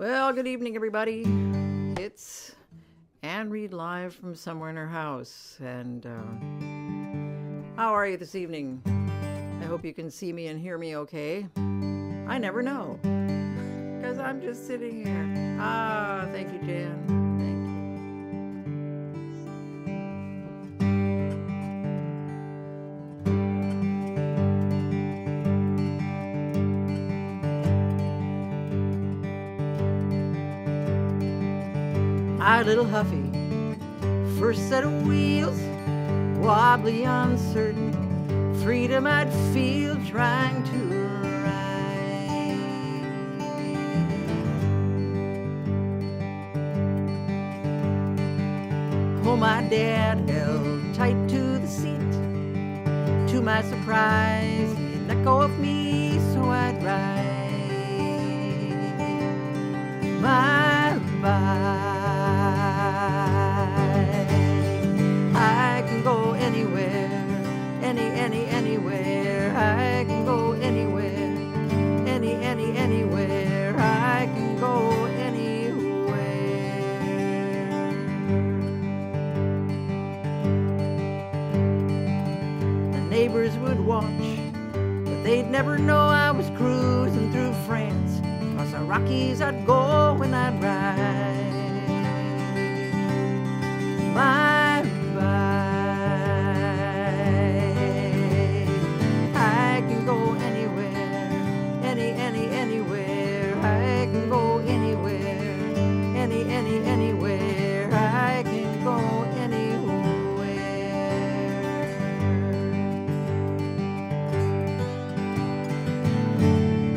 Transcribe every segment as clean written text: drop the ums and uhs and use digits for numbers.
Well, good evening, everybody. It's Ann Reed live from somewhere in her house. And how are you this evening? I hope you can see me and hear me okay. I never know, because I'm just sitting here. Ah, thank you, Jan. Thank you. My little Huffy, first set of wheels, wobbly, uncertain, freedom I'd feel trying to ride. Oh, my dad held tight to the seat. To my surprise, he let go of me so I'd ride my ride. I can go anywhere, anywhere. I can go anywhere, anywhere. I can go anywhere. The neighbors would watch, but they'd never know I was cruising through France. Across the Rockies I'd go when I'd ride my ride. I can go anywhere, anywhere. I can go anywhere, anywhere. I can go anywhere.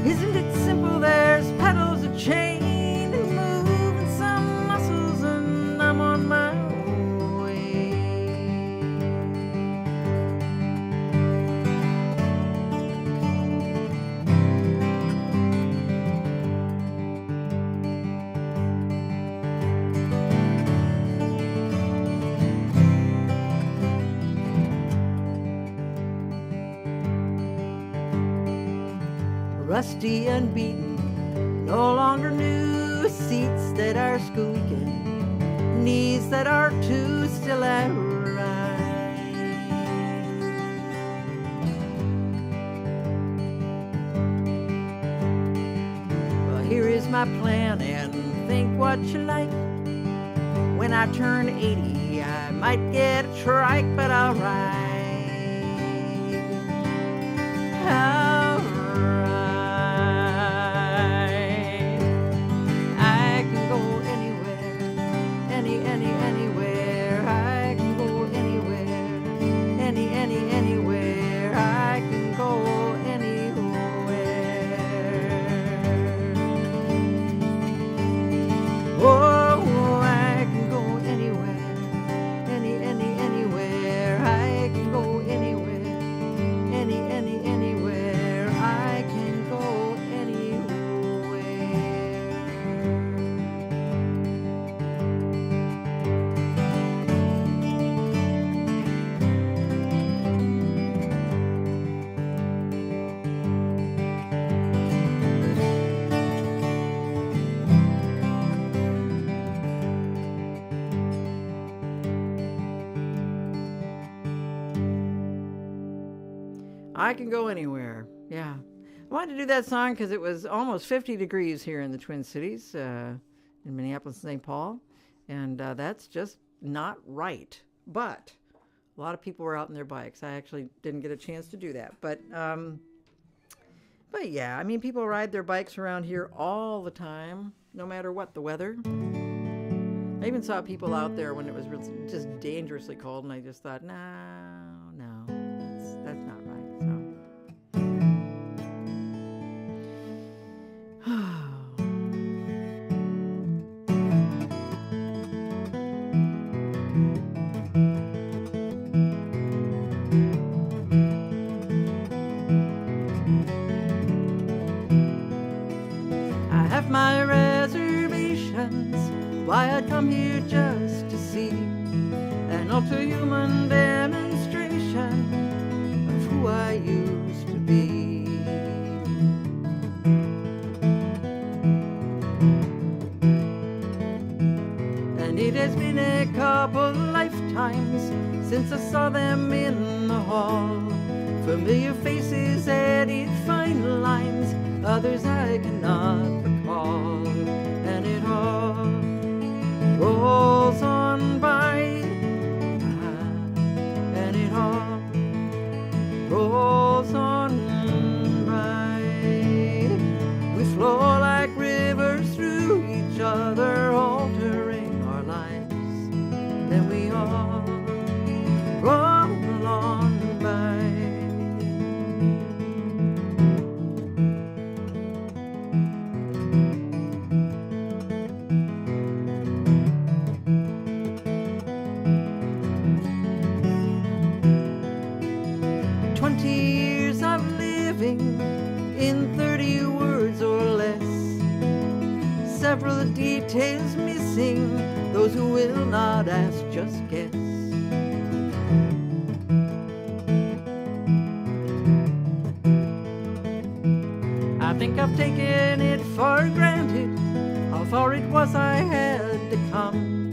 Isn't it simple? There's pedals a chain and moving some muscles, and I'm on my way. Rusty and beaten, no longer new, seats that are squeaking, knees that are too still I ride. Well, here is my plan, and think what you like. When I turn 80, I might get a trike, but I'll ride. I'll ride. I can go anywhere, anywhere. I can go anywhere, anywhere. I can go anywhere. Oh, I can go anywhere, anywhere. I can go anywhere, anywhere. I can go anywhere. I can go anywhere. Yeah. I wanted to do that song because it was almost 50 degrees here in the Twin Cities, in Minneapolis and St. Paul. And that's just not right. But a lot of people were out on their bikes. I actually didn't get a chance to do that. But yeah, I mean, people ride their bikes around here all the time, no matter what the weather. I even saw people out there when it was just dangerously cold, and I just thought, no, that's not right. I have my reservations, why I'd come here just to see an ultra-human demonstration of who I used to be. once I saw them in the hall. Familiar faces added fine lines, others I cannot recall. And it all rolls on by, and it all rolls on by. We flow like rivers through each other, altering our lives. Then we all roll on by. 20 years of living in 30 words or less, several details missing, those who will not ask just guess. I think I've taken it for granted how far it was I had to come.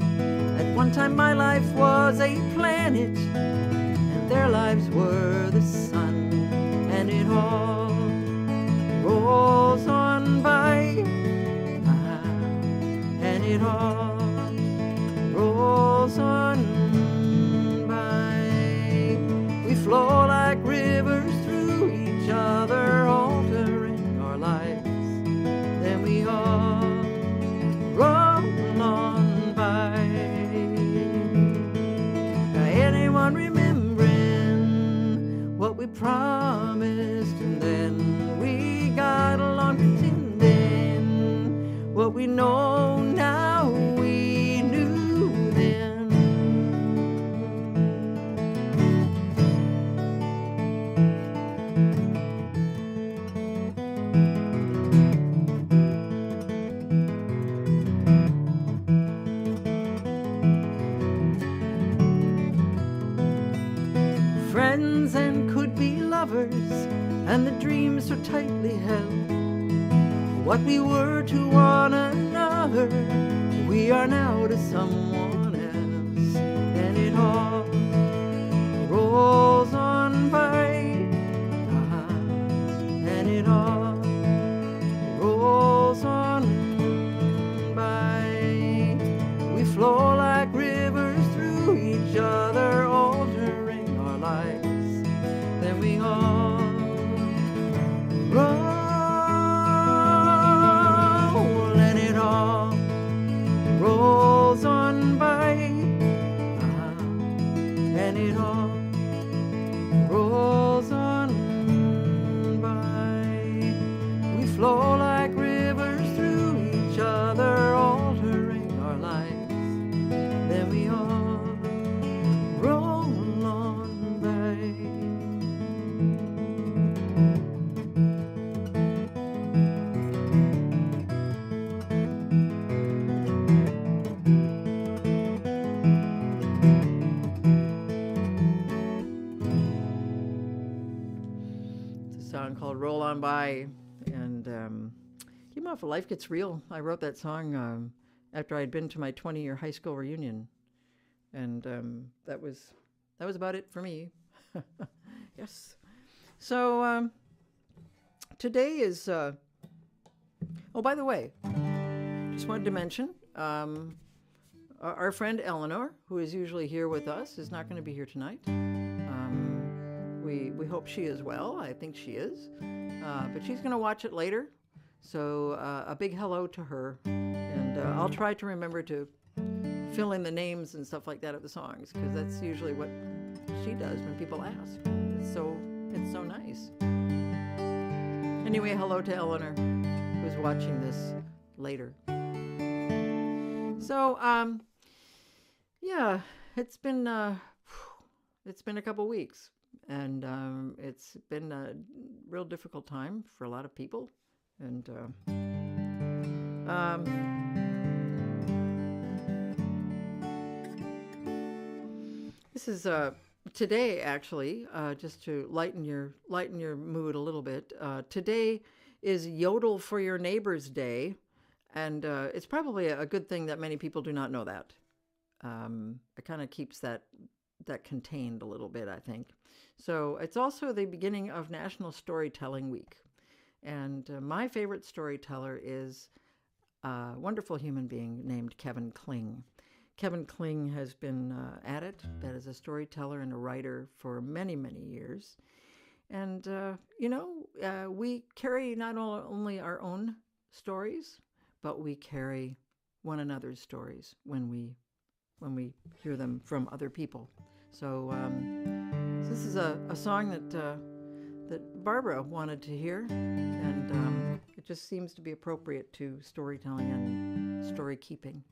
At one time my life was a planet, and their lives were the sun. And it all rolls on by, and it all rolls on by. We flow like rivers through each other, altering our lives. Then we all roll on by. Anyone remembering what we promised, and then we got along pretending what we know now we knew then. Friends and could-be lovers, and the dreams so tightly held. What we were to one another, we are now to someone else. And it all rolls on by, and it all rolls on by. We flow like rivers through each other, altering our lives. Then we all roll, and it all rolls on by, and it all rolls on by. We flow like rivers through each other, altering our lives. Then we all roll on by. It's a song called Roll On By, and came off of Life Gets Real. I wrote that song after I'd been to my 20-year high school reunion, and that was about it for me. Yes. So today is, oh, by the way, just wanted to mention, our friend Eleanor, who is usually here with us, is not going to be here tonight. We hope she is well. I think she is. But she's going to watch it later. So a big hello to her. And I'll try to remember to fill in the names and stuff like that of the songs, because that's usually what she does when people ask. It's so nice. Anyway, hello to Eleanor, who's watching this later. So, yeah, it's been a couple weeks, and it's been a real difficult time for a lot of people, and this is today, actually, just to lighten your mood a little bit. Today is Yodel for Your Neighbors Day, and it's probably a good thing that many people do not know that. It kind of keeps that that contained a little bit, I think. So it's also the beginning of National Storytelling Week. And my favorite storyteller is a wonderful human being named Kevin Kling. Kevin Kling has been at it, that is a storyteller and a writer for many, many years. And, we carry not only our own stories, but we carry one another's stories when we hear them from other people. So this is a song that Barbara wanted to hear, and it just seems to be appropriate to storytelling and story keeping.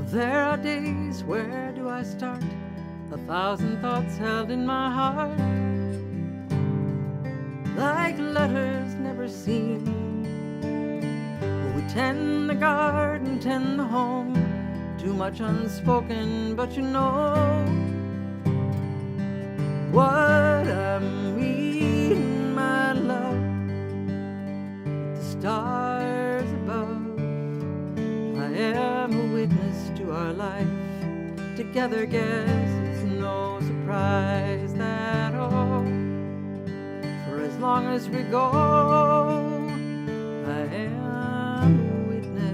There are days, where do I start? 1,000 thoughts held in my heart, like letters never seen. We tend the garden, tend the home, too much unspoken, but you know what I'm reading, my love, the stars above. I am a witness to our life together, guess it's no surprise that for as long as we go, I am a witness.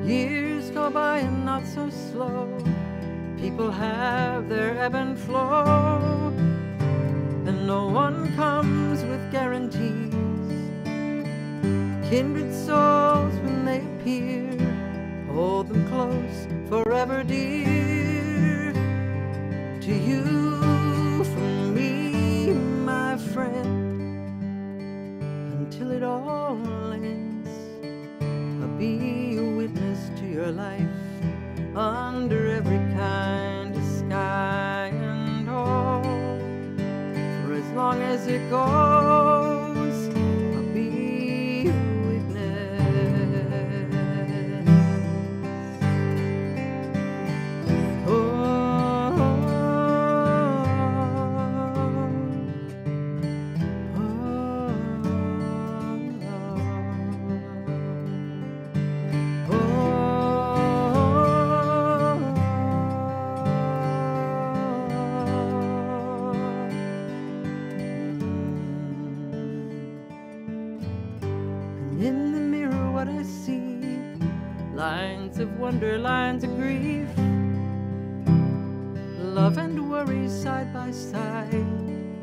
Years go by and not so slow. People have their ebb and flow, and no one comes with guarantees. Kindred souls, when they appear, hold them close, forever dear. To you, from me, my friend, until it all ends, I'll be a witness to your life, under every kind of sky and all. For as long as it goes, I'll be a witness. In the mirror what I see, lines of wonder, lines of grief, love and worry side by side.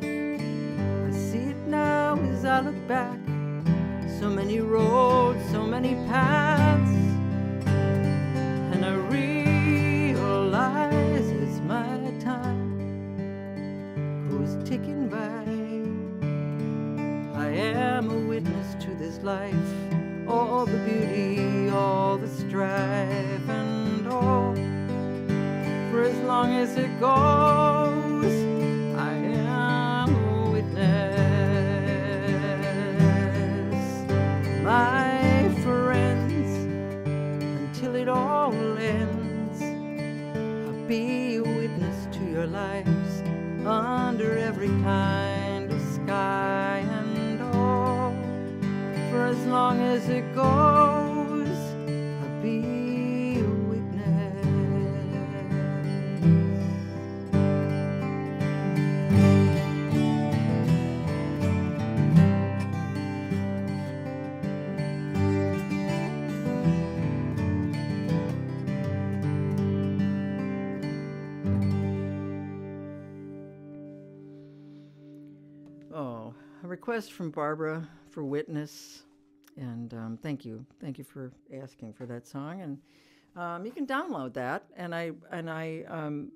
I see it now as I look back, so many roads, so many paths, and I realize as my time goes ticking by, I am a witness to this life, all the beauty, all the strife, and all. For as long as it goes, I am a witness. My friends, until it all ends, I'll be a witness to your lives, under every kind of sky and all. For as long as it goes, I'll be a witness. Oh, a request from Barbara for Witness, and thank you for asking for that song. And you can download that. And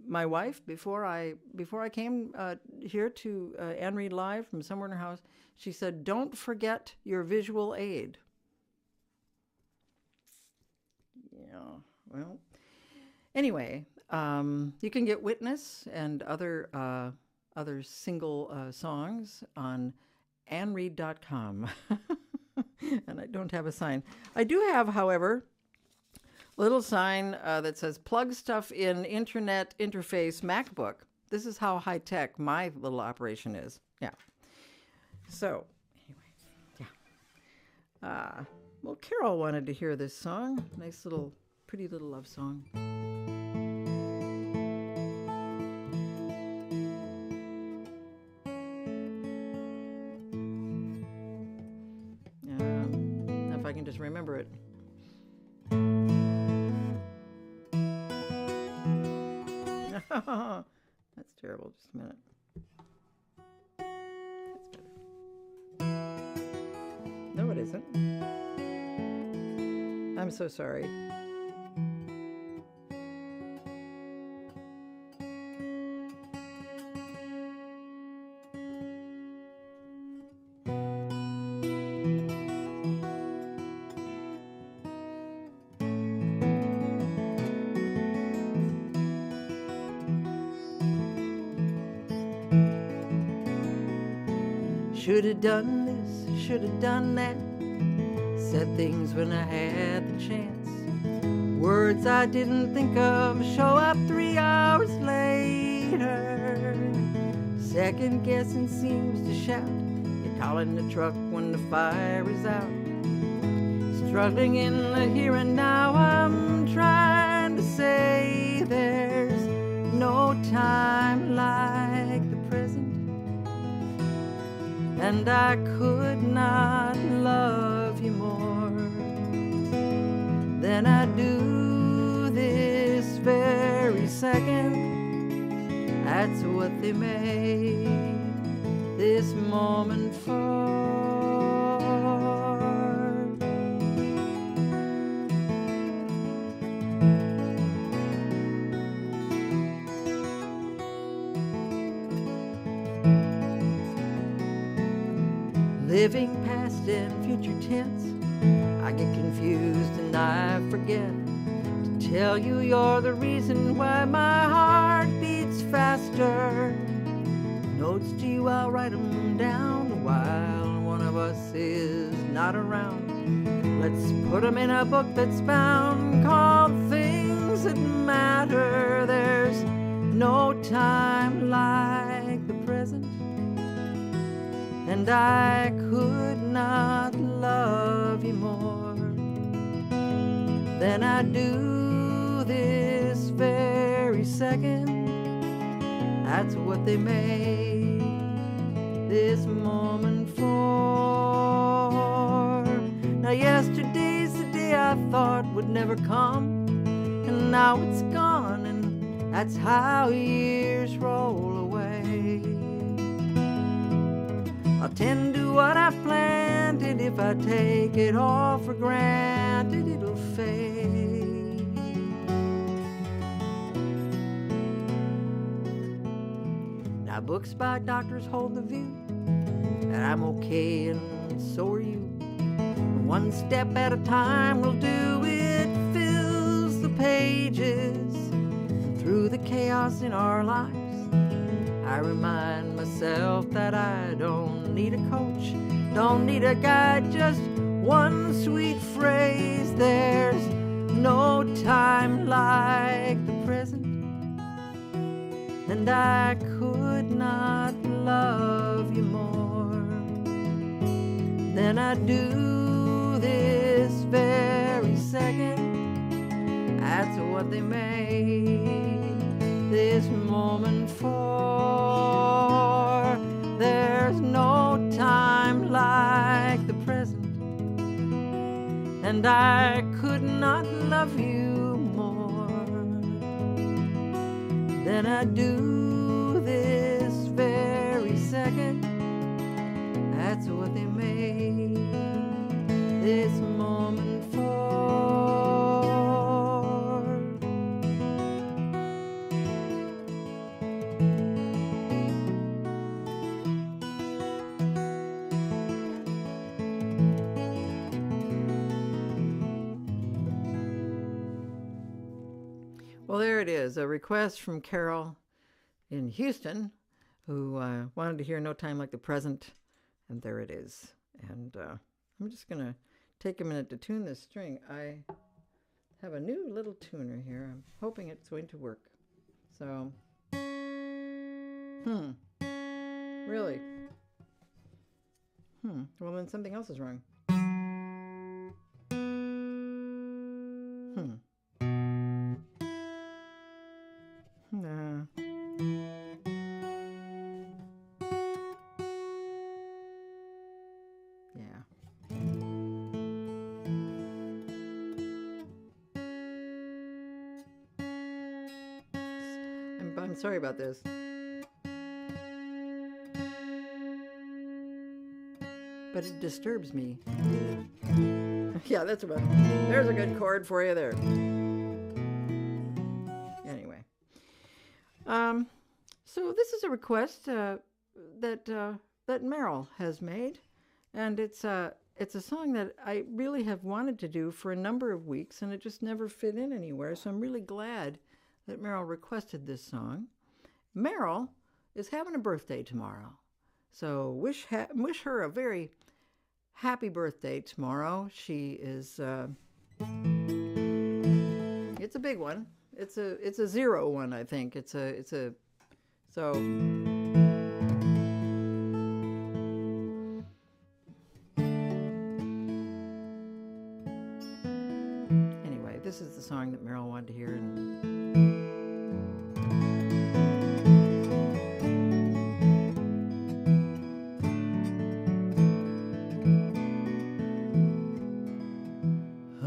my wife, before I came here to Anne Reed Live from somewhere in her house, she said, "Don't forget your visual aid." Yeah. Well, anyway, You can get Witness and other single songs on annread.com. And I don't have a sign. I do have, however, a little sign that says plug stuff in internet interface MacBook. This is how high tech my little operation is. Yeah. So, anyway, yeah. Well, Carol wanted to hear this song. Nice little, pretty little love song. If I can just remember it. That's terrible. Just a minute. That's better. No, it isn't. I'm so sorry. Should have done this, should have done that. Said things when I had the chance. Words I didn't think of show up 3 hours later. Second guessing seems to shout. You're calling the truck when the fire is out. Struggling in the here and now, I'm trying to say there's no time like the present. And I could not love you more than I do this very second. That's what they made this moment for. Living past and future tense, I get confused and I forget to tell you you're the reason why my heart beats faster. Notes to you, I'll write them down while one of us is not around. Let's put them in a book that's bound called Things That Matter. There's no time like the present. And I could not love you more than I do this very second. That's what they made this moment for. Now yesterday's the day I thought would never come, and now it's gone, and that's how years roll away. I'll tend to what I've planted. If I take it all for granted, it'll fade. Now books by doctors hold the view that I'm okay and so are you. One step at a time will do. It fills the pages, and through the chaos in our lives I remind myself that I don't need a coach, don't need a guide, just one sweet phrase. There's no time like the present, and I could not love you more than I do this very second. That's what they made this moment for. There's no time like the present, and I could not love you more than I do this very second. That's what they made this moment for. Well, there it is, a request from Carol in Houston, who wanted to hear No Time Like the Present, and there it is. And I'm just going to take a minute to tune this string. I have a new little tuner here. I'm hoping it's going to work. So, really? Well, then something else is wrong. I'm sorry about this. But it disturbs me. Yeah, that's about it. There's a good chord for you there. Anyway. So this is a request that Meryl has made. And it's a song that I really have wanted to do for a number of weeks, and it just never fit in anywhere. So I'm really glad that Meryl requested this song. Meryl is having a birthday tomorrow. So wish her a very happy birthday tomorrow. She is, it's a big one. It's a 0 one, I think. So anyway, this is the song that Meryl wanted to hear.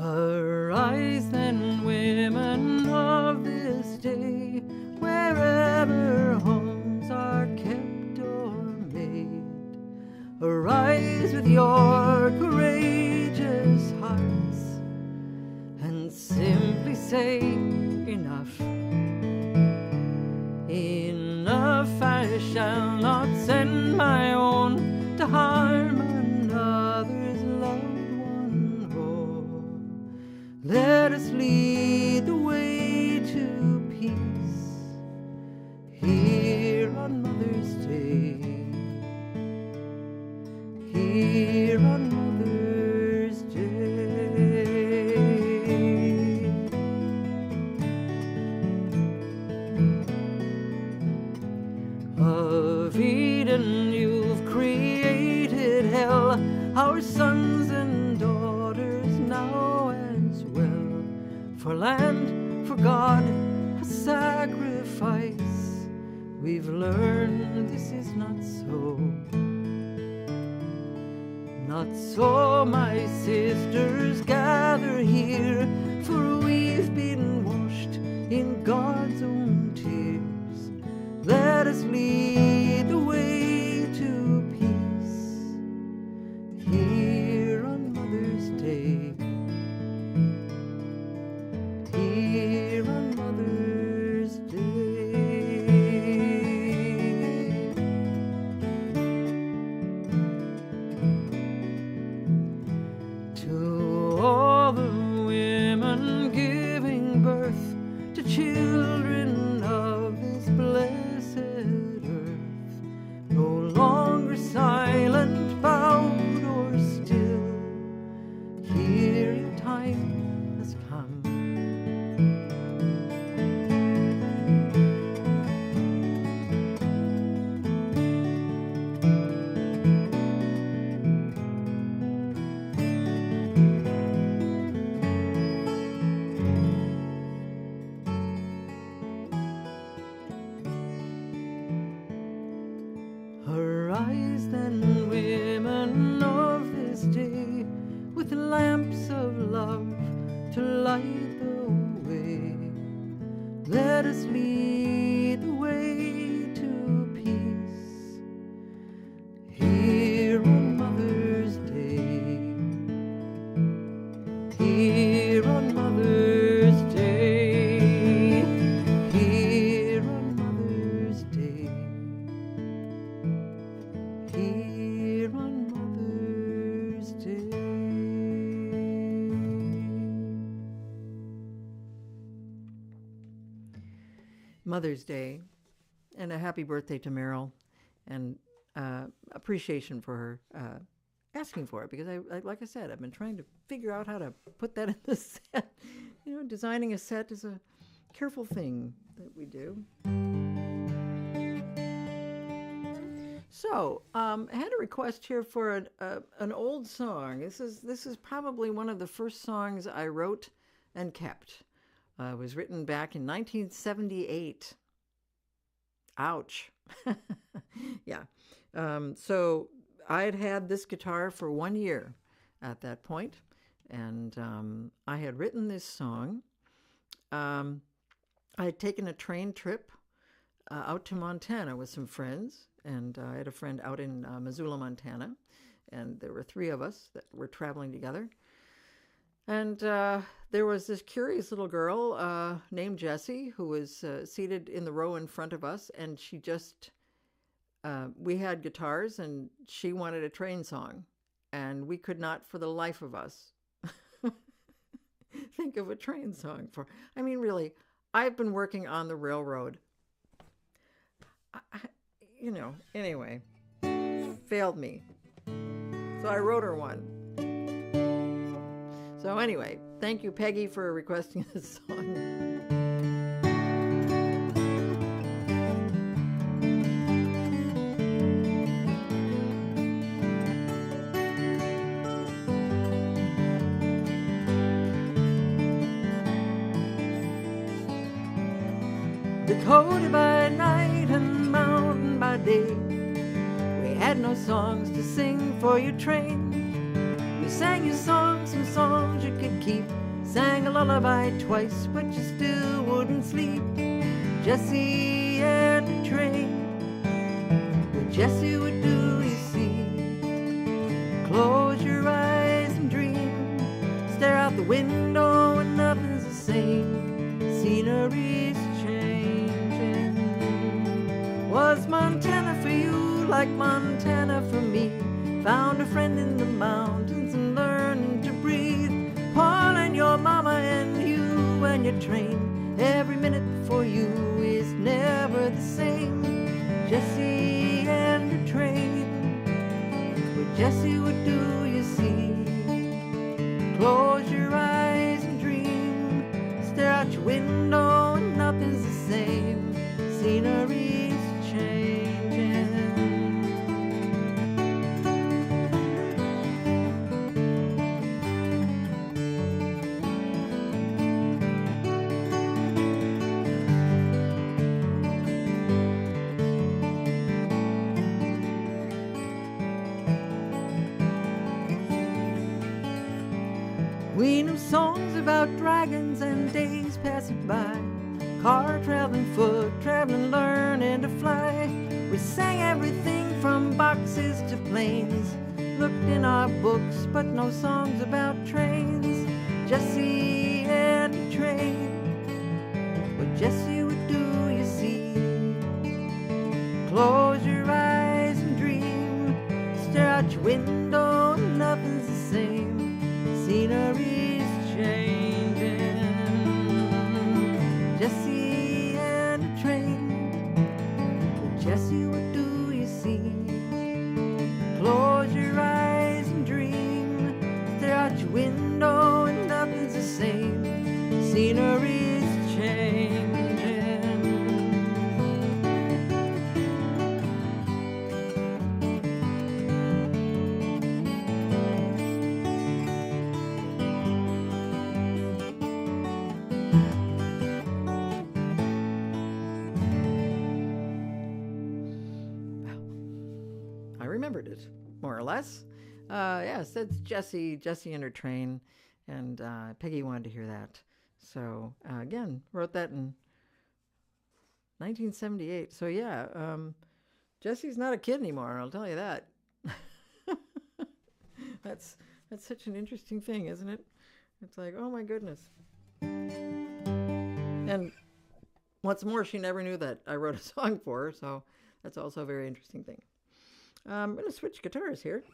Arise then, women of this day, wherever homes are kept or made. Arise with your courageous hearts and simply say, enough. Enough, I shall not send my own to harm another's loved one. Oh, let us lead the way to peace here on Mother's Day. Here on Mother's Day. Of Eden you've created hell, our sons and daughters now as well. For land, for God, a sacrifice. We've learned this is not so. Not so, my sisters, gather here, for we've been washed in God's own tears. Let us lead the way to peace here on Mother's Day. Here on Mother's Day. To all the women giving birth to children of this blessed earth, Mother's Day, and a happy birthday to Meryl, and appreciation for her asking for it, because I, like I said, I've been trying to figure out how to put that in the set. You know, designing a set is a careful thing that we do. So I had a request here for an old song. This is probably one of the first songs I wrote and kept. It was written back in 1978. Ouch. Yeah. So I had this guitar for 1 year at that point, and I had written this song. I had taken a train trip out to Montana with some friends, and I had a friend out in Missoula, Montana, and there were 3 of us that were traveling together. And there was this curious little girl named Jessie who was seated in the row in front of us, and she just, we had guitars, and she wanted a train song, and we could not for the life of us think of a train song for. I mean, really, I've been working on the railroad. You know, anyway, failed me. So I wrote her one. So anyway, thank you, Peggy, for requesting this song. Dakota by night and mountain by day, we had no songs to sing for your train. We sang you songs, some songs you could keep, sang a lullaby twice, but you still wouldn't sleep. Jessie and the train, what Jessie would do, you see. Close your eyes and dream, stare out the window and nothing's the same. Scenery's changing. Was Montana for you like Montana for me? Found a friend in the mountains and learning to breathe. Paul and your mama and you and your train. Every minute for you is never the same. Jessie and her train, what Jessie would do, you see. Close your eyes and dream, stare out your window and nothing's the same. Scenery's changing. We knew songs about dragons and days passing by. Car traveling, foot traveling, learning to fly. We sang everything from boxes to planes. Looked in our books, but no songs about trains. Jessie and the train, what Jessie would do, you see. Close your eyes and dream, stare out your window and nothing's the same. Scenery's changing. Jessie and a train, what Jessie would do, you see. Close your eyes and dream, stare out your window and nothing's the same. Scenery's changing. Remembered it, more or less. Yes, that's Jessie and her train, and Peggy wanted to hear that. So again, wrote that in 1978. So yeah, Jessie's not a kid anymore, I'll tell you that. That's such an interesting thing, isn't it? It's like, oh my goodness. And what's more, she never knew that I wrote a song for her, so that's also a very interesting thing. I'm going to switch guitars here.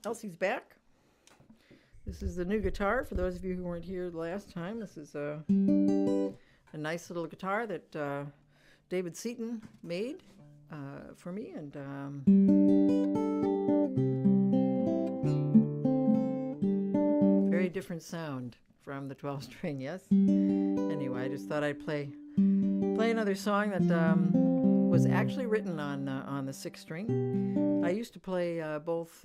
Elsie's back. This is the new guitar. For those of you who weren't here the last time, this is a nice little guitar that David Seaton made for me, and very different sound from the 12-string. Yes. Anyway, I just thought I'd play another song that was actually written on the 6-string. I used to play both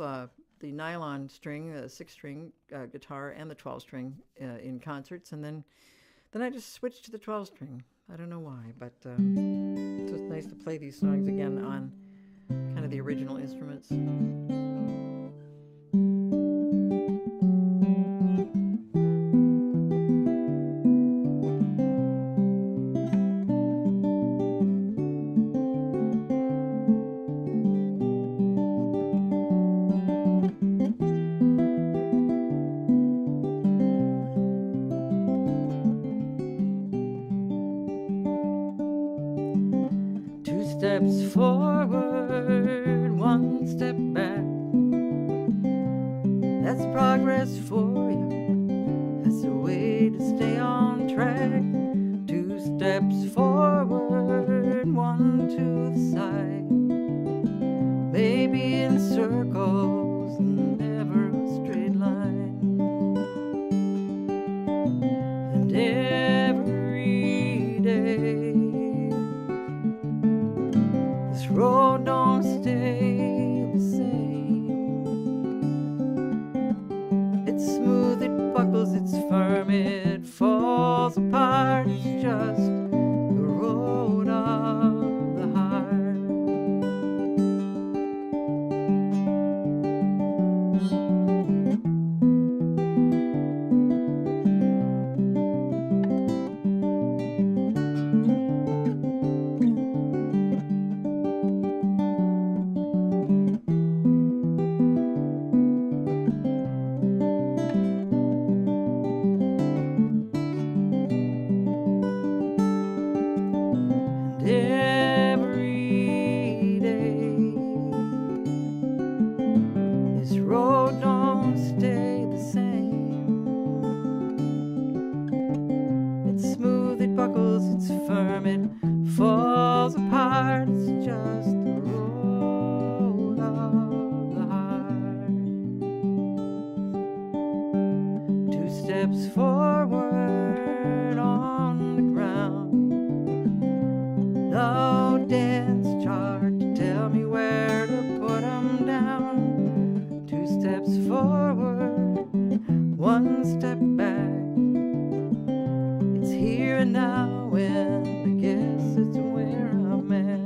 the nylon string, the 6-string guitar, and the 12-string in concerts, and then I just switched to the 12-string. I don't know why, but it's just nice to play these songs again on kind of the original instruments. Steps forward, one step back. That's progress for you. That's the way to stay on track. 2 steps forward, 1 to the side. Maybe in circles, never a straight line. And every day road don't stay the same. It's smooth, it buckles, it's firm, it falls apart. It's just the road of the heart. Every day, this road don't stay the same. It's smooth, it buckles, it's firm, it falls apart. It's just the road of the heart. 2 steps forward on the ground. No dance chart to tell me where to put 'em down. 2 steps forward, 1 step back. It's here and now, and I guess it's where I'm at.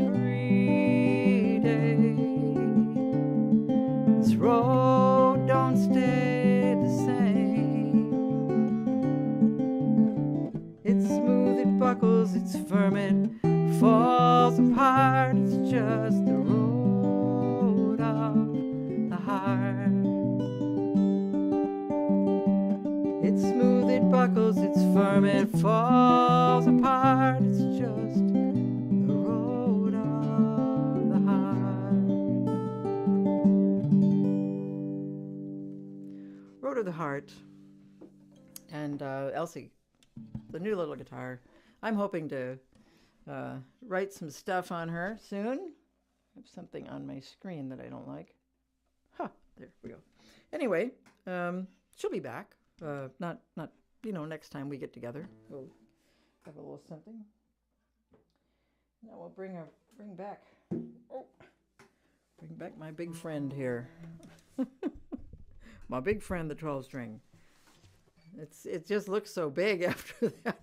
Every day, this road don't stay the same. It's smooth, it buckles, it's firm, it falls apart. It's just the road of the heart. It's smooth, it buckles, it's firm, it falls apart. It's just the road of the heart. Road of the Heart. And Elsie, the new little guitar. I'm hoping to write some stuff on her soon. I have something on my screen that I don't like. There we go. Anyway, she'll be back. Not next time we get together. We'll have a little something. Now we'll bring back my big friend here. My big friend, the 12-string. It just looks so big after that,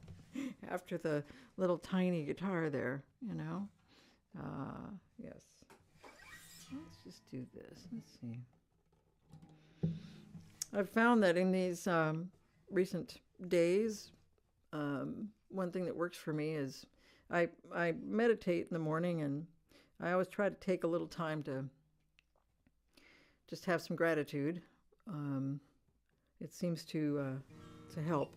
after the little tiny guitar there, you know. Yes. Let's just do this. Let's see. I've found that in these recent days, one thing that works for me is I meditate in the morning, and I always try to take a little time to just have some gratitude. It seems to help.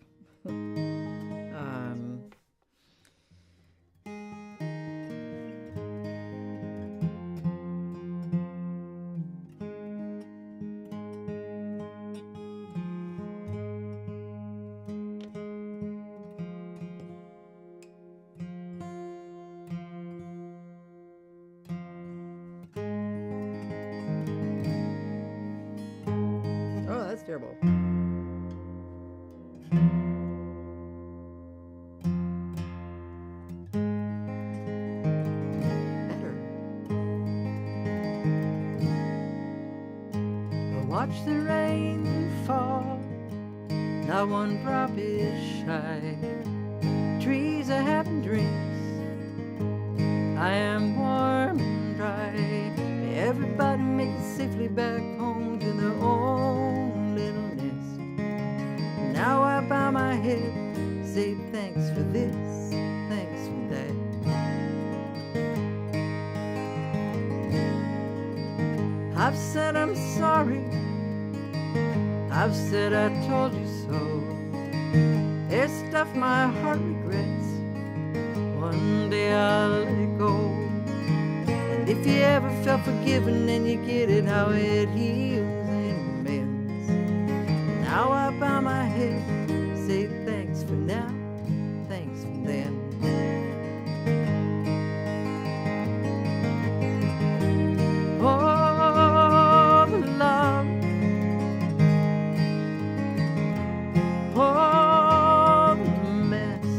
Better. I watch the rain fall, not one drop is shy. Trees are having drinks, I am warm and dry. May everybody make it safely back home to their own little nest. Now I bow my head, say thanks for this, thanks for that. I've said I'm sorry, I've said I told you so. There's stuff my heart regrets, one day I'll let it go. And if you ever felt forgiven, then you get it, how it heals and mends. Now I bow my head, say thanks for now, thanks for then. Oh, the love, oh, the mess,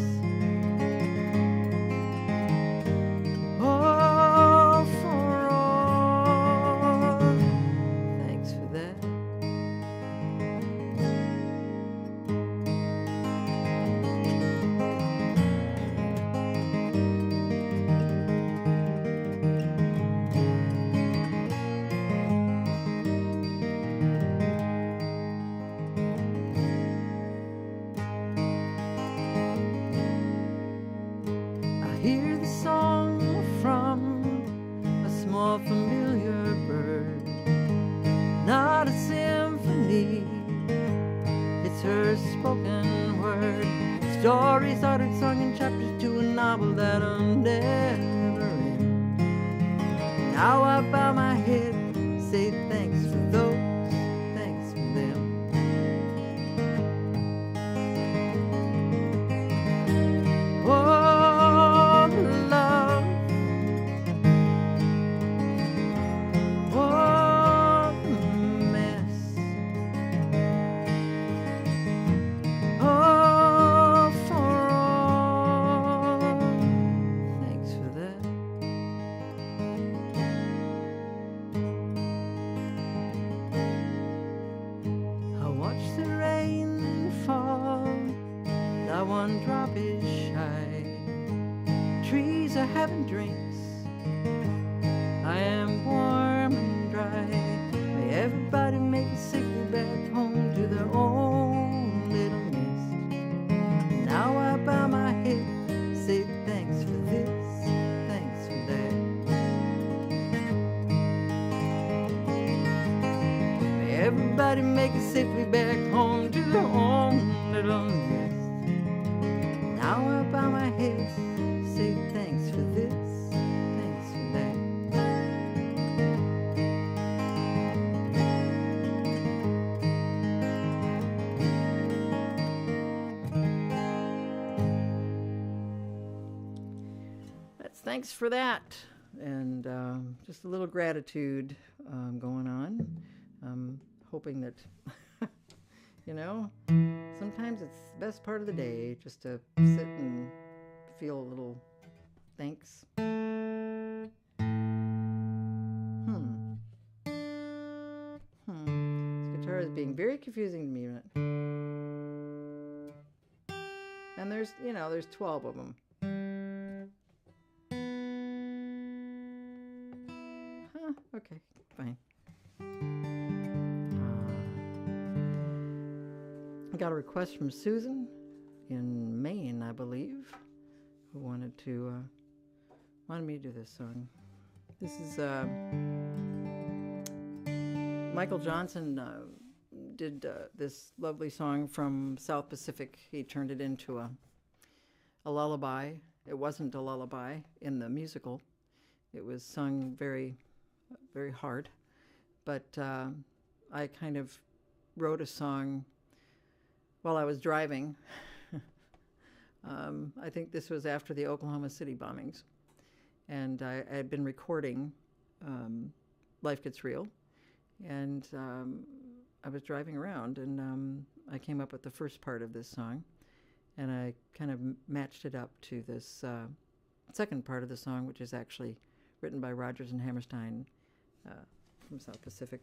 oh, for all, thanks for that. I hear the song from a small familiar bird, not a symphony, it's her spoken word. Stories uttered, sung in chapters to a novel that'll never end. Now I bow my head, say thanks for those, thanks for them. Oh, the love, oh, the mess, oh, for all, thanks for that. I watch the rain fall, not one drop is shy. Trees are having drinks, I am warm and dry. May everybody make it safely back home to their own little nest. Now I bow my head, say thanks for this, thanks for that. May everybody make it safely back home to their own little nest. Now I bow my head, say thanks for this, thanks for that. That's thanks for that. And just a little gratitude going on. Hoping that, you know, sometimes it's the best part of the day just to sit and feel a little thanks. This guitar is being very confusing to me. And there's, you know, there's 12 of them. Okay, fine. I got a request from Susan in Maine, I believe, who wanted me to do this song. This is Michael Johnson did this lovely song from South Pacific. He turned it into a lullaby. It wasn't a lullaby in the musical. It was sung very, very hard. But I kind of wrote a song while I was driving. I think this was after the Oklahoma City bombings. And I had been recording Life Gets Real. And I was driving around, and I came up with the first part of this song, and I kind of matched it up to this second part of the song, which is actually written by Rodgers and Hammerstein from South Pacific.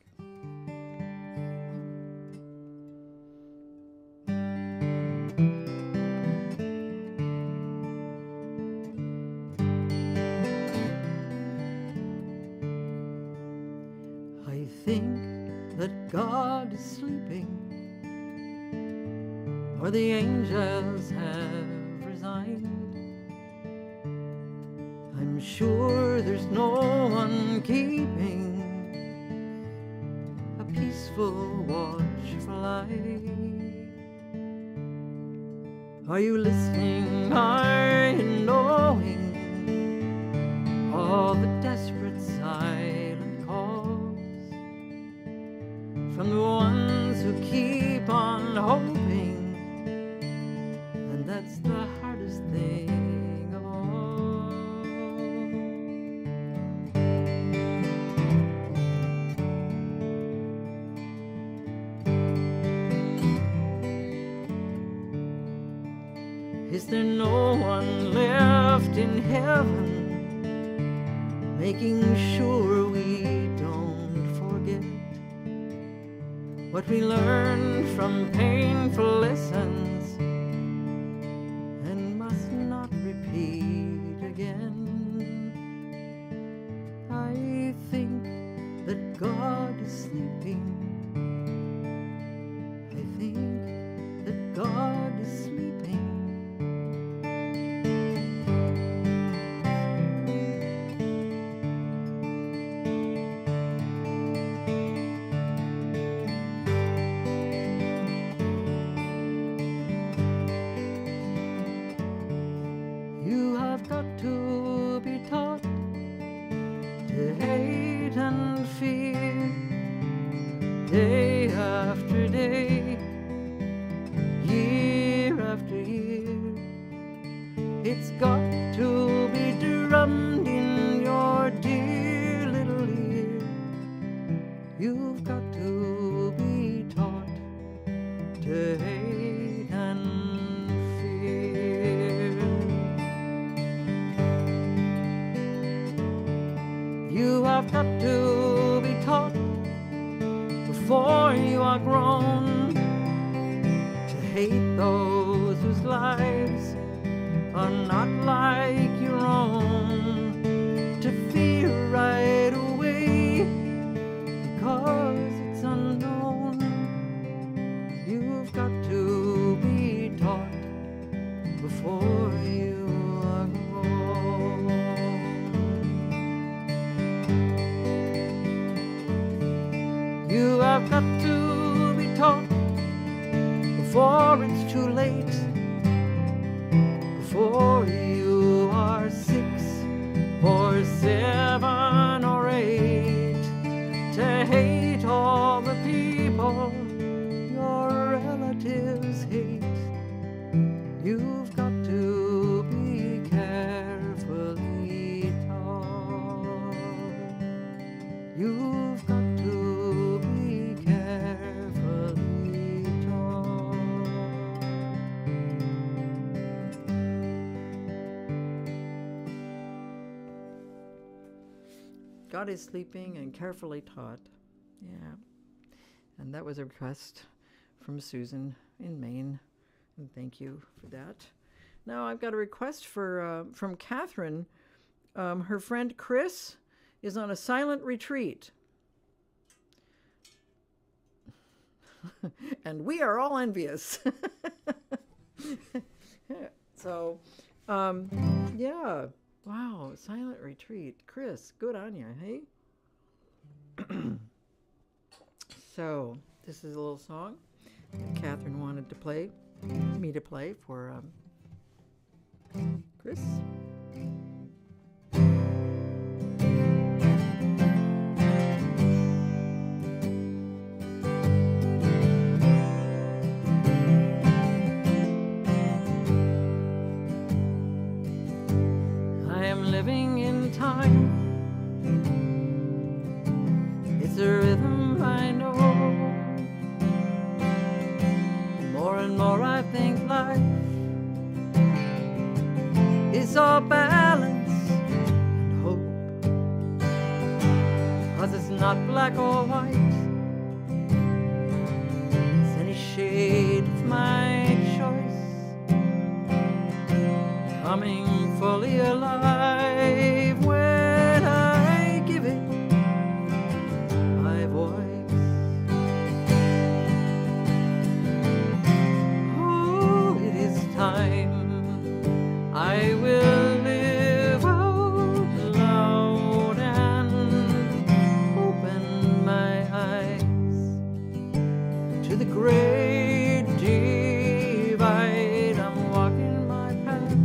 I think that God is sleeping, or the angels have resigned. I'm sure there's no one keeping a peaceful, watchful eye. Are you listening? Are you knowing all the desperate silent calls from the ones who keep on hoping? And that's the hardest thing of all. Is there no one left in heaven making sure we don't forget what we learned from painful lessons and must not repeat again? I think that God is sleeping. I think that God is sleeping. You have got to be taught to hate and fear day after day, year after year. It's got to be drummed in your dear little ear. You've got to be taught to hate and fear. You have got to be taught before you are grown to hate those whose lives are not like your own, to fear right away because it's unknown. You've got to be taught before you are grown. You have got to be taught before it's too late, before you are 6 or 7 or 8, to hate all the people your relatives hate. You've got to be carefully taught. You've got to be carefully taught. God is sleeping and carefully taught. Yeah. And that was a request from Susan in Maine. And thank you for that. Now I've got a request from Catherine. Her friend Chris is on a silent retreat. And we are all envious. So, yeah. Wow, silent retreat. Chris, good on you, hey? So, this is a little song that Catherine wanted to play, me to play for Chris. Living in time, it's a rhythm I know. life is all balance and hope, 'cause it's not black or white, it's any shade of my choice, coming fully alive when I give it my voice. Oh, it is time I will live out loud and open my eyes to the great divide. I'm walking my path,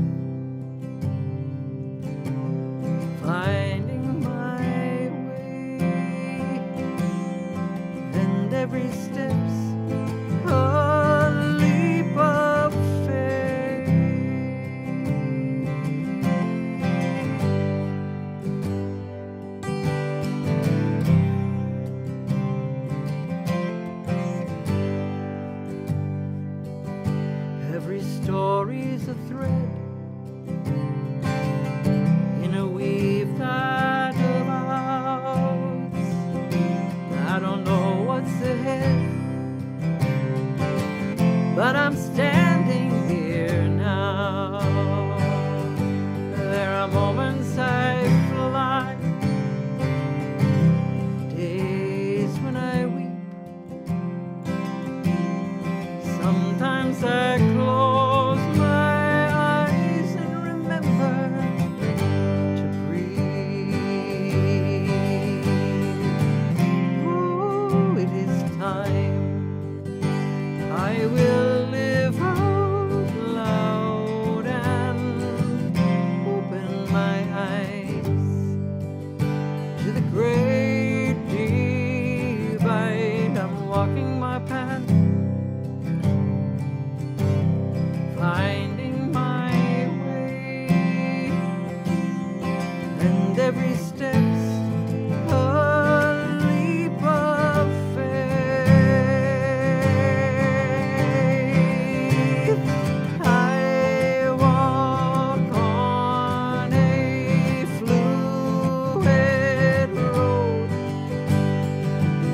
finding my way, and every step's a leap of faith. Every story's a thread in a weave that divides. I don't know what's ahead, but I'm standing here now. There are moments I fly, days when I weep. Sometimes I close my eyes and remember to breathe. Oh, it is time I will live out loud and open my eyes to the great divide. I'm walking my path, finding my way, and every step's a leap of faith. I walk on a fluid road,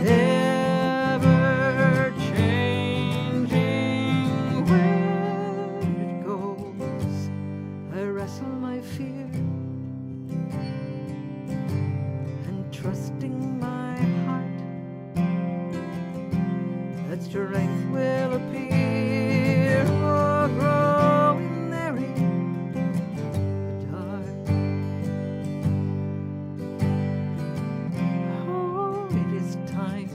ever changing where it goes. I wrestle my fear and trusting my heart that strength will appear or grow in there in the dark. Oh, it is time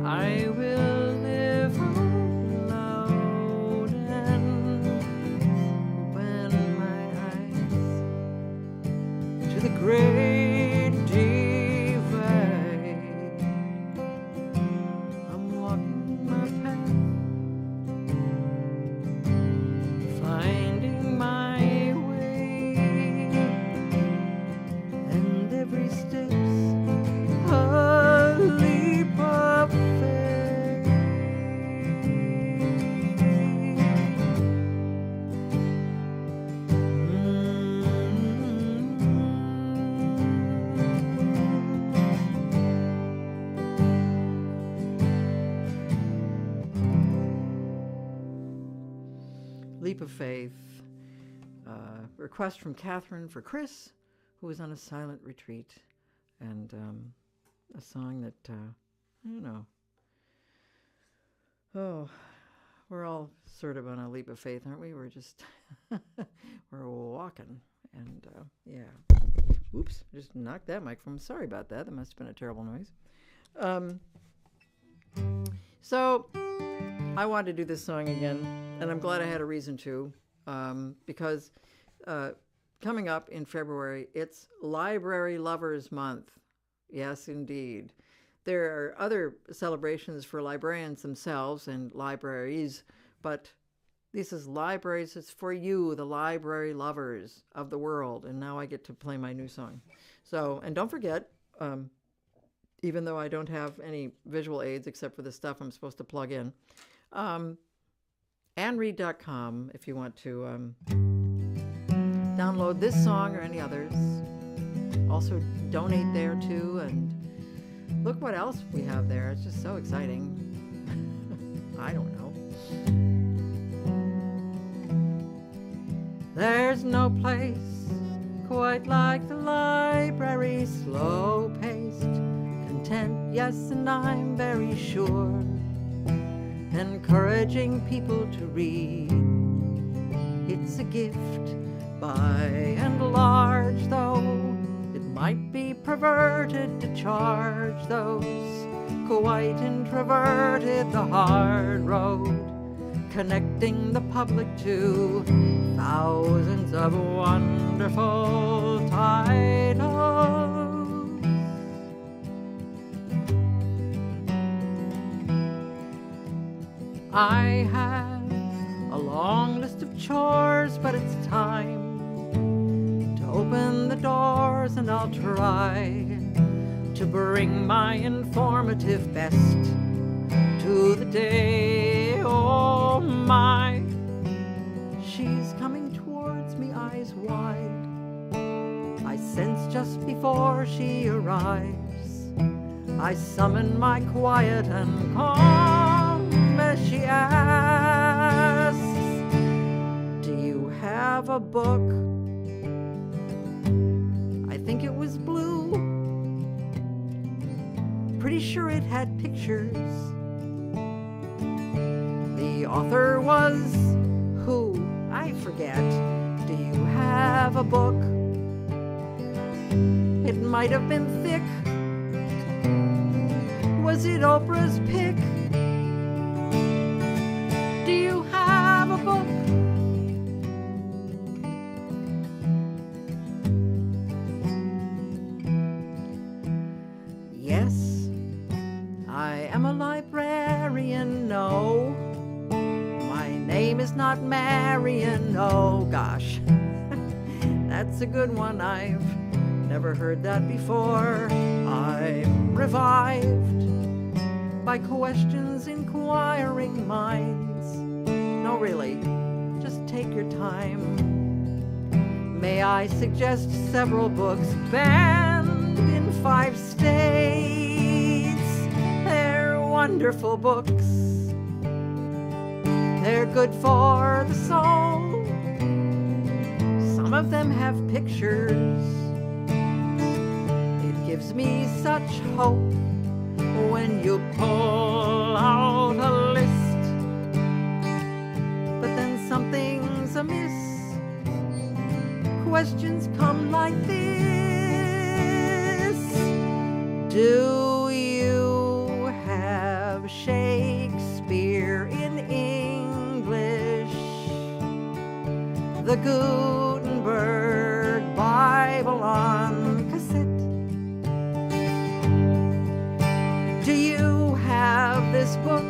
I will live out loud and open my eyes to the great divide. I'm walking my path, finding my way, and every step's a leap of faith. Leap of Faith. Request from Catherine for Chris, who was on a silent retreat, and a song that, I don't know. Oh, we're all sort of on a leap of faith, aren't we? We're just, we're walking, and yeah. Oops, just knocked that microphone. Sorry about that. That must have been a terrible noise. So I wanted to do this song again, and I'm glad I had a reason to, because coming up in February, it's Library Lovers Month. Yes, indeed. There are other celebrations for librarians themselves and libraries, but this is libraries. It's for you, the library lovers of the world. And now I get to play my new song. So, and don't forget, even though I don't have any visual aids except for the stuff I'm supposed to plug in, AnnRead.com if you want to download this song or any others. Also donate there too, and look what else we have there. It's just so exciting. I don't know. There's no place quite like the library, slow-paced, content, yes, and I'm very sure, encouraging people to read. It's a gift by and large, though it might be perverted to charge those quite introverted the hard road, connecting the public to thousands of wonderful titles. I have a long list of chores, but it's time to open the doors, and I'll try to bring my informative best to the day. Oh my, she's coming towards me, eyes wide. I sense just before she arrives, I summon my quiet and calm as she asks, do you have a book? I think it was blue. Pretty sure it had pictures. The author was who? I forget. Do you have a book? It might have been thick. Was it Oprah's pick? Do you have a book? Yes, I am a librarian, no. My name is not Marion, oh gosh. That's a good one, I've never heard that before. I'm revived by questions inquiring minds. No, really, just take your time. May I suggest several books banned in 5 states? They're wonderful books. They're good for the soul. Some of them have pictures. It gives me such hope when you pull out a list. But then something's amiss. Questions come like this. Do you have Shakespeare in English? The Gutenberg Bible on cassette? Do you have this book,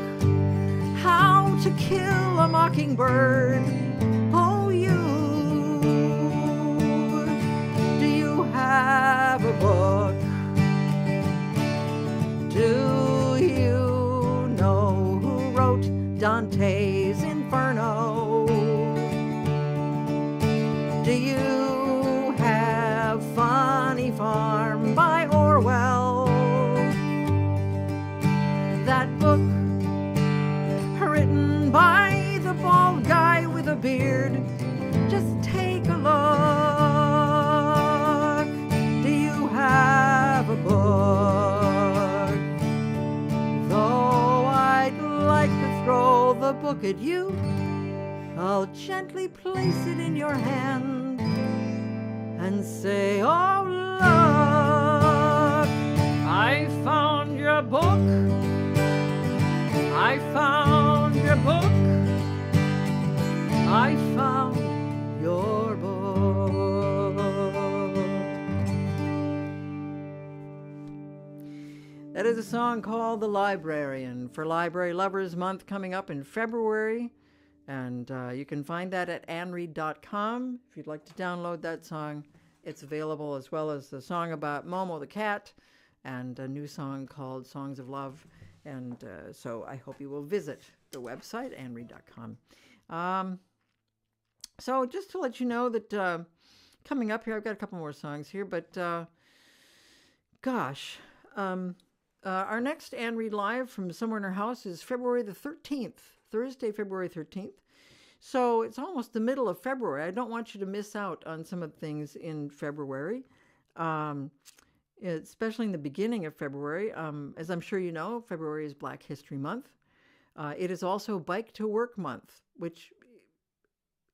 How to Kill a Mockingbird? Oh, you. Do you have a book? Do you know who wrote Dante's Inferno? Do you have Funny Farm by Orwell? That book written by the bald guy with a beard. Just take a look. Do you have a book? Though I'd like to throw the book at you, I'll gently place it in your hand and say, oh, look, I found your book. I found your book. I found your book. That is a song called The Librarian for Library Lovers Month coming up in February. And you can find that at AnnRead.com. If you'd like to download that song, it's available, as well as the song about Momo the cat and a new song called Songs of Love. And so I hope you will visit the website, AnnRead.com. So just to let you know that coming up here, I've got a couple more songs here, but gosh, our next Anne Reid Live from Somewhere in Her House is February the 13th, Thursday, February 13th. So it's almost the middle of February. I don't want you to miss out on some of the things in February, especially in the beginning of February. As I'm sure you know, February is Black History Month. It is also Bike to Work Month, which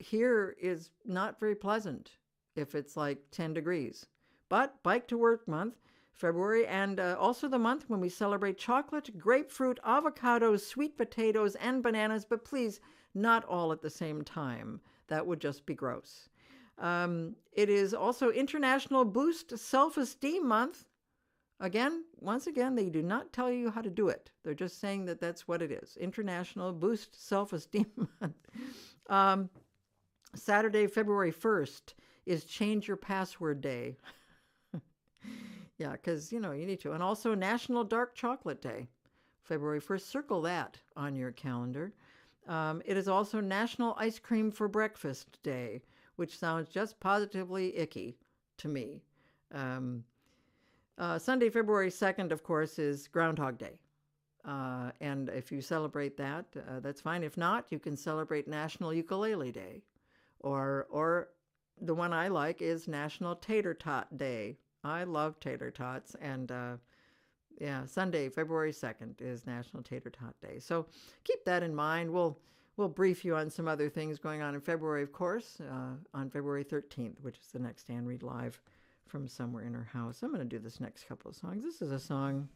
here is not very pleasant if it's like 10 degrees. But Bike to Work Month, February, and also the month when we celebrate chocolate, grapefruit, avocados, sweet potatoes, and bananas, but please, not all at the same time. That would just be gross. It is also International Boost Self-Esteem Month. Once again, they do not tell you how to do it. They're just saying that that's what it is. International Boost Self-Esteem Month. Saturday, February 1st is Change Your Password Day. Yeah, because, you need to. And also National Dark Chocolate Day, February 1st. Circle that on your calendar. It is also National Ice Cream for Breakfast Day, which sounds just positively icky to me. Sunday, February 2nd, of course, is Groundhog Day. And if you celebrate that, that's fine. If not, you can celebrate National Ukulele Day. Or the one I like is National Tater Tot Day. I love tater tots. And Sunday, February 2nd is National Tater Tot Day. So keep that in mind. We'll brief you on some other things going on in February, of course, on February 13th, which is the next Anne Reid Live from Somewhere in Her House. I'm going to do this next couple of songs. This is a song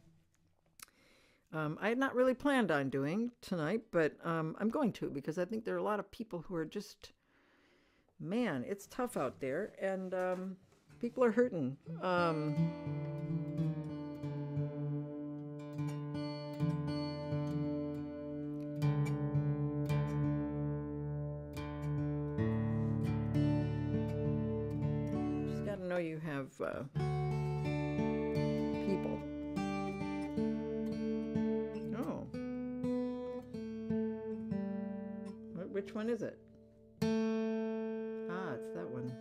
I had not really planned on doing tonight, but I'm going to, because I think there are a lot of people who are just, man, it's tough out there, and people are hurting. Just got to know you have people. Oh. Which one is it? Ah, it's that one.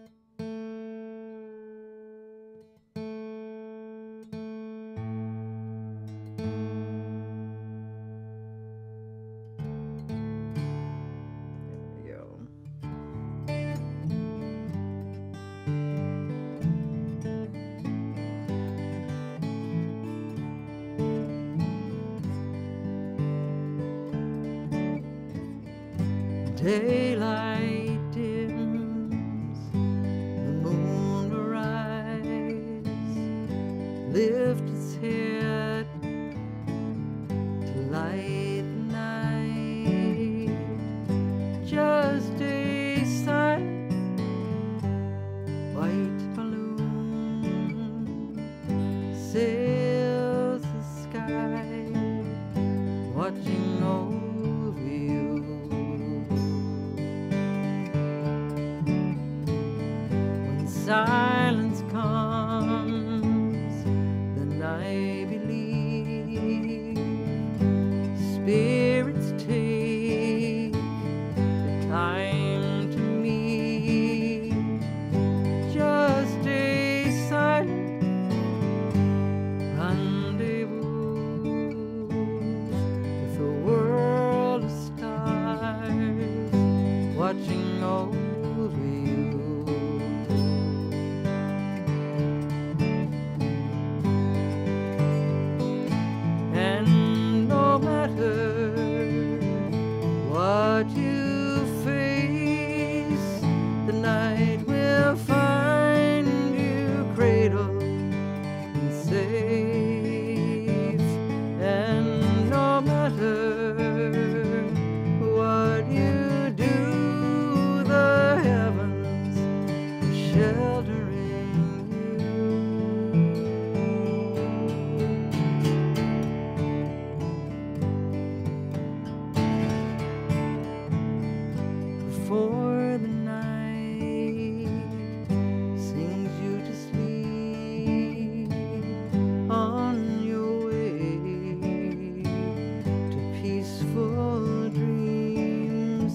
Daylight dims, the moon will rise, lift its head to light the night. Just a silent white balloon sails the sky, watching over you. Silence comes, then I believe spirits take the time to meet. Just a silent rendezvous with a world of stars watching over you. What you face, the night will find you cradled and safe. And no matter what you do, the heavens are sheltering before the night sings you to sleep on your way to peaceful dreams.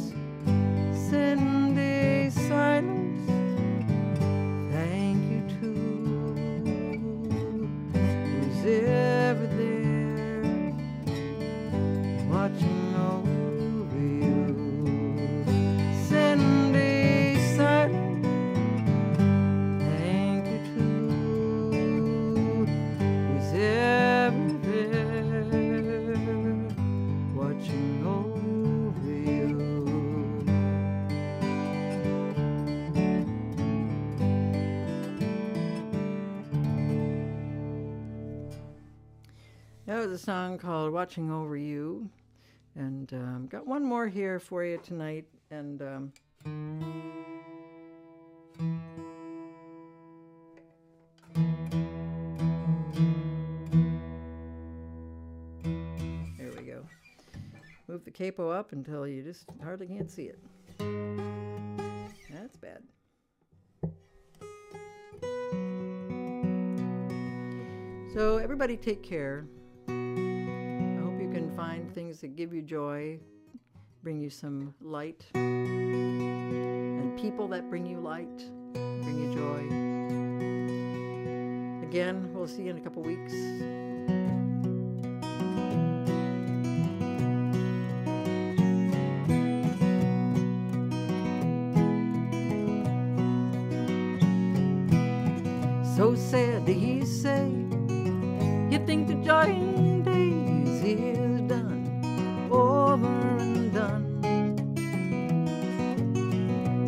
That was a song called Watching Over You. And got one more here for you tonight. And there we go. Move the capo up until you just hardly can't see it. That's bad. So everybody take care. I hope you can find things that give you joy, bring you some light, and people that bring you light, bring you joy. Again, we'll see you in a couple weeks. So sad to hear you say you think the joy in days is done, over and done.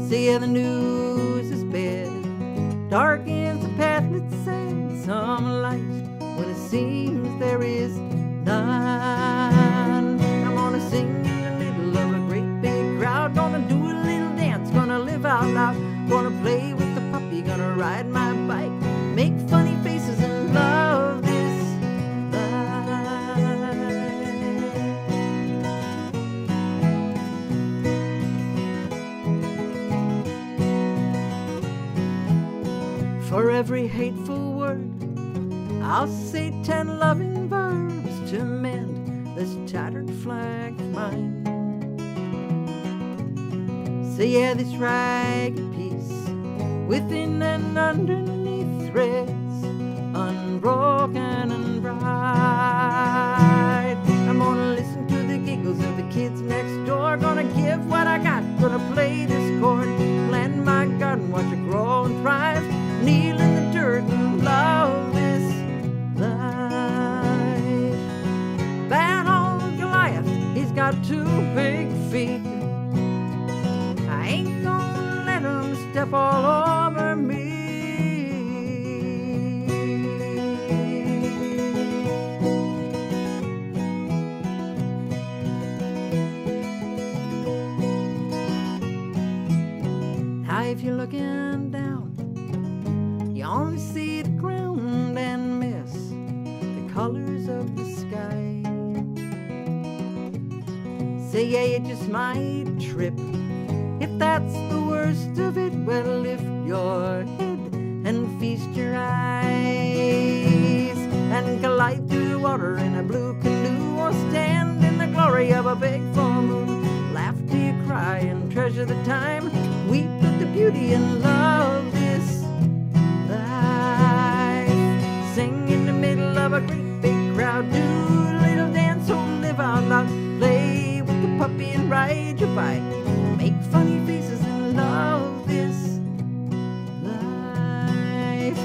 Say yeah, the news is bad, darkens the path, let's say some light when it seems there is none. I'm gonna sing in the middle of a great big crowd, gonna do a little dance, gonna live out loud, gonna play with the puppy, gonna ride my bike, make funny faces and love this life. For every hateful word, I'll say 10 loving verbs to mend this tattered flag of mine. Say yeah, this ragged piece within and underneath threads, unbroken and bright. I'm gonna listen to the giggles of the kids next door, gonna give what I got, gonna play this chord, plant my garden, watch it grow and thrive, kneel in the dirt and love this life. That old Goliath, he's got 2 big feet, I ain't gonna let him step all over me. Now if you're looking down, you only see the ground and miss the colors of the sky. Say yeah, you just might trip. If that's the worst of it, well, lift your head and feast your eyes and glide through the water in a blue canoe, or stand in the glory of a big full moon. Laugh till you cry and treasure the time, weep at the beauty and love this life. Sing in the middle of a great big crowd, do a little dance, or live out loud, play with the puppy and ride your bike, make funny faces and love this life.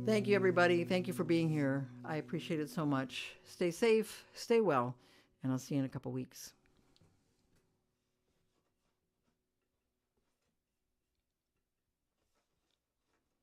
Thank you, everybody. Thank you for being here. I appreciate it so much. Stay safe, stay well, and I'll see you in a couple weeks.